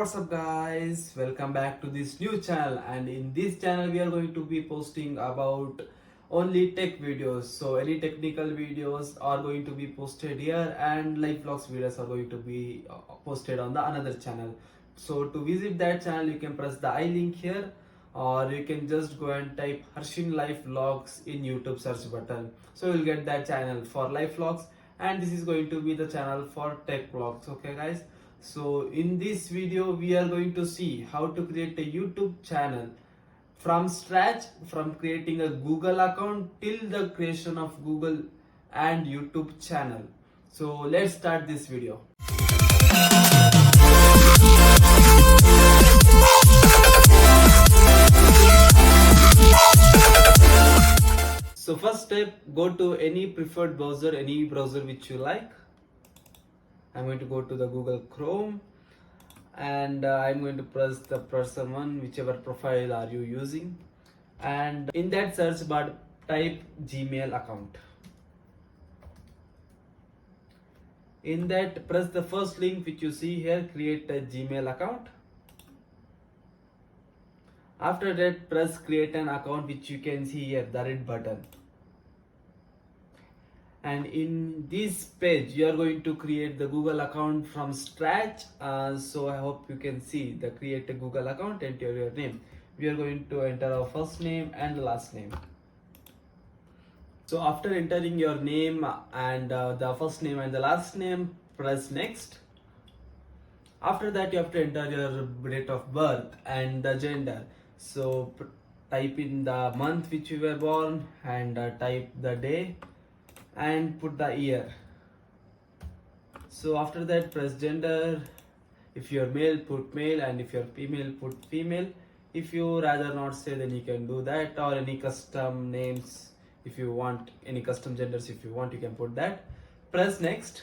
what's up guys, welcome back to this new channel. And in this channel we are going to be posting about only tech videos. So any technical videos are going to be posted here, and life vlogs videos are going to be posted on the another channel. So to visit that channel you can press the I link here, or you can just go and type Harshin life vlogs in YouTube search button. So you'll get that channel for life vlogs, and this is going to be the channel for tech vlogs. Okay guys, so in this video we are going to see how to create a YouTube channel from scratch, from creating a Google account till the creation of Google and YouTube channel. So let's start this video. So first step, go to any preferred browser, any browser which you like. I'm going to go to the Google Chrome, and I'm going to press the person one, whichever profile are you using, and in that search bar type Gmail account. In that, press the first link which you see here, create a Gmail account. After that, press create an account, which you can see here, the red button. And in this page you are going to create the Google account from scratch. So I hope you can see the create a Google account, enter your name. We are going to enter our first name and last name. So after entering your name and the first name and the last name, press next. After that you have to enter your date of birth and the gender. So type in the month which you were born, and type the day and put the year. So after that, press gender. If you're male, put male, and if you're female, put female. If you rather not say, then you can do that, or any custom names if you want, any custom genders if you want, you can put that. Press next.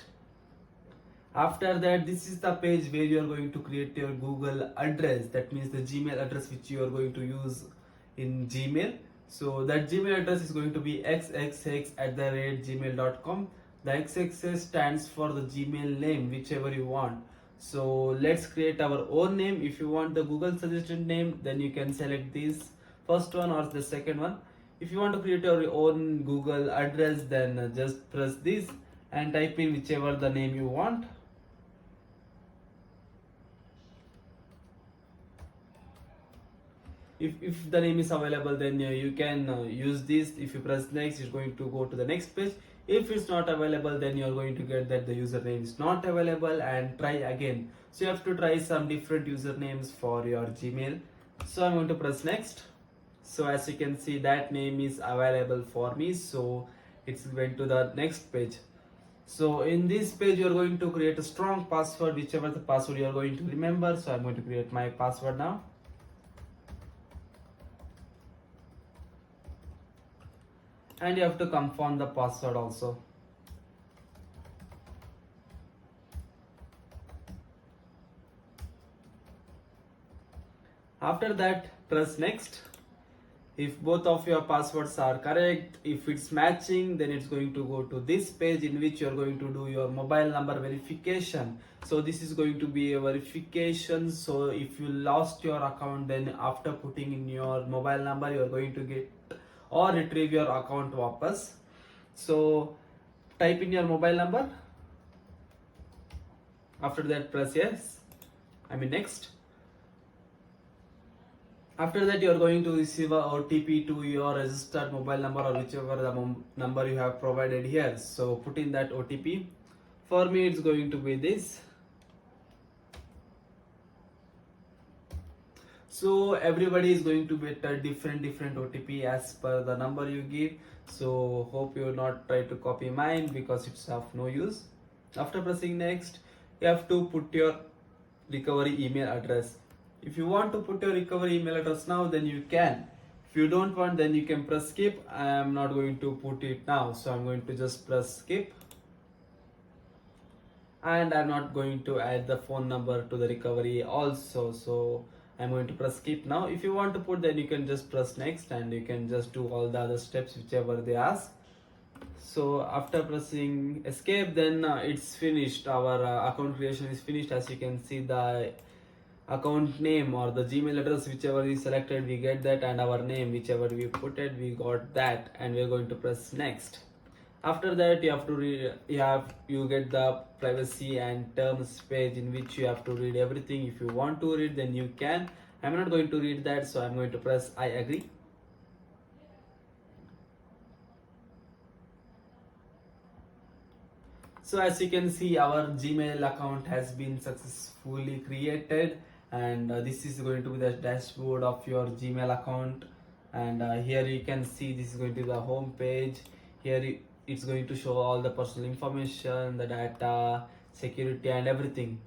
After that, this is the page where you are going to create your Google address, that means the Gmail address which you are going to use in Gmail. So that Gmail address is going to be xxx@gmail.com. The xxx stands for the Gmail name, whichever you want. So let's create our own name. If you want the Google suggested name, then you can select this first one or the second one. If you want to create your own Google address, then just press this and type in whichever the name you want. If the name is available, then you can use this. If you press next, it's going to go to the next page. If it's not available, then you're going to get that the username is not available, and try again. So you have to try some different usernames for your Gmail. So I'm going to press next. So as you can see, that name is available for me, so it's went to the next page. So in this page you're going to create a strong password, whichever the password you're going to remember. So I'm going to create my password now. And you have to confirm the password also. After that, press next. If both of your passwords are correct, if it's matching, then it's going to go to this page in which you're going to do your mobile number verification. So this is going to be a verification. So if you lost your account, then after putting in your mobile number, you're going to get or retrieve your account wapas. So type in your mobile number. After that, press yes, next. After that, you are going to receive a OTP to your registered mobile number, or whichever the number you have provided here. So put in that OTP. For me, it's going to be this. So everybody is going to get a different OTP as per the number you give. So hope you will not try to copy mine, because it's of no use. After pressing next, you have to put your recovery email address. If you want to put your recovery email address now, then you can. If you don't want, then you can press skip. I am not going to put it now, so I'm going to just press skip. And I'm not going to add the phone number to the recovery also, so I'm going to press skip now. If you want to put, then you can just press next, and you can just do all the other steps whichever they ask. So after pressing escape, then it's finished. Our account creation is finished. As you can see, the account name or the Gmail address, whichever is selected, we get that, and our name, whichever we put it, we got that, and we're going to press next. After that, you have to read, you get the privacy and terms page in which you have to read everything. If you want to read, then you can. I'm not going to read that, so I'm going to press I agree. So as you can see, our Gmail account has been successfully created, and this is going to be the dashboard of your Gmail account. And here you can see this is going to be the home page. Here it's going to show all the personal information, the data, security, and everything.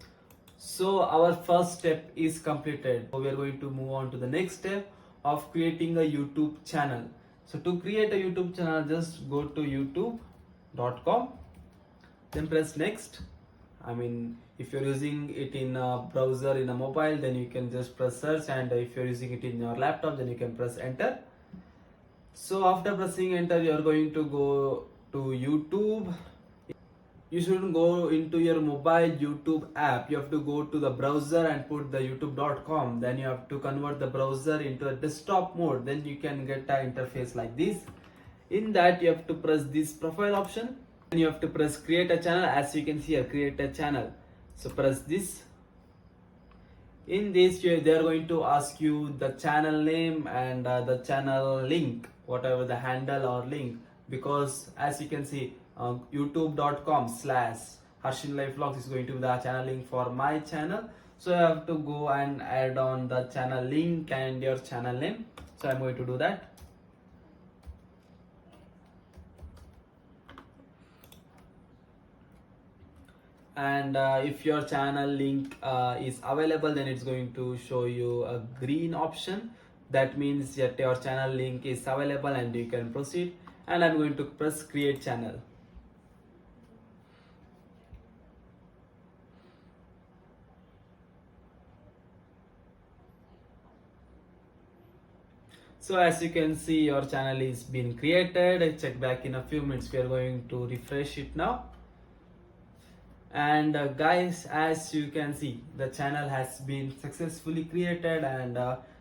So our first step is completed. So we are going to move on to the next step of creating a YouTube channel. So to create a YouTube channel, just go to youtube.com, then press next. I mean, if you're using it in a browser in a mobile, then you can just press search, and if you're using it in your laptop, then you can press enter. So after pressing enter, you're going to go to YouTube. You shouldn't go into your mobile YouTube app. You have to go to the browser and put the youtube.com. Then you have to convert the browser into a desktop mode. Then you can get an interface like this. In that, you have to press this profile option. Then you have to press create a channel. As you can see here, create a channel. So press this. In this, they are going to ask you the channel name and the channel link, whatever the handle or link, because as you can see, youtube.com/Harshin Life Vlogs is going to be the channel link for my channel. So I have to go and add on the channel link and your channel name. So I'm going to do that. And if your channel link is available, then it's going to show you a green option. That means that your channel link is available and you can proceed. And I'm going to press create channel. So as you can see, your channel is being created. I check back in a few minutes. We are going to refresh it now. And guys, as you can see, the channel has been successfully created, and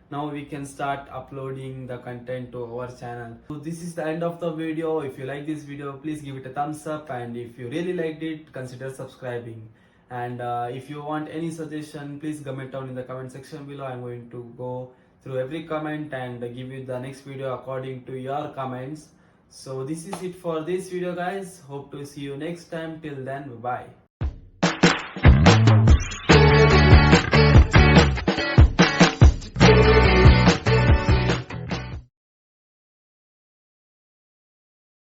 now we can start uploading the content to our channel. So this is the end of the video. If you like this video, please give it a thumbs up, and if you really liked it, consider subscribing. And if you want any suggestion, please comment down in the comment section below. I'm going to go through every comment and give you the next video according to your comments. So this is it for this video, guys. Hope to see you next time. Till then, bye bye.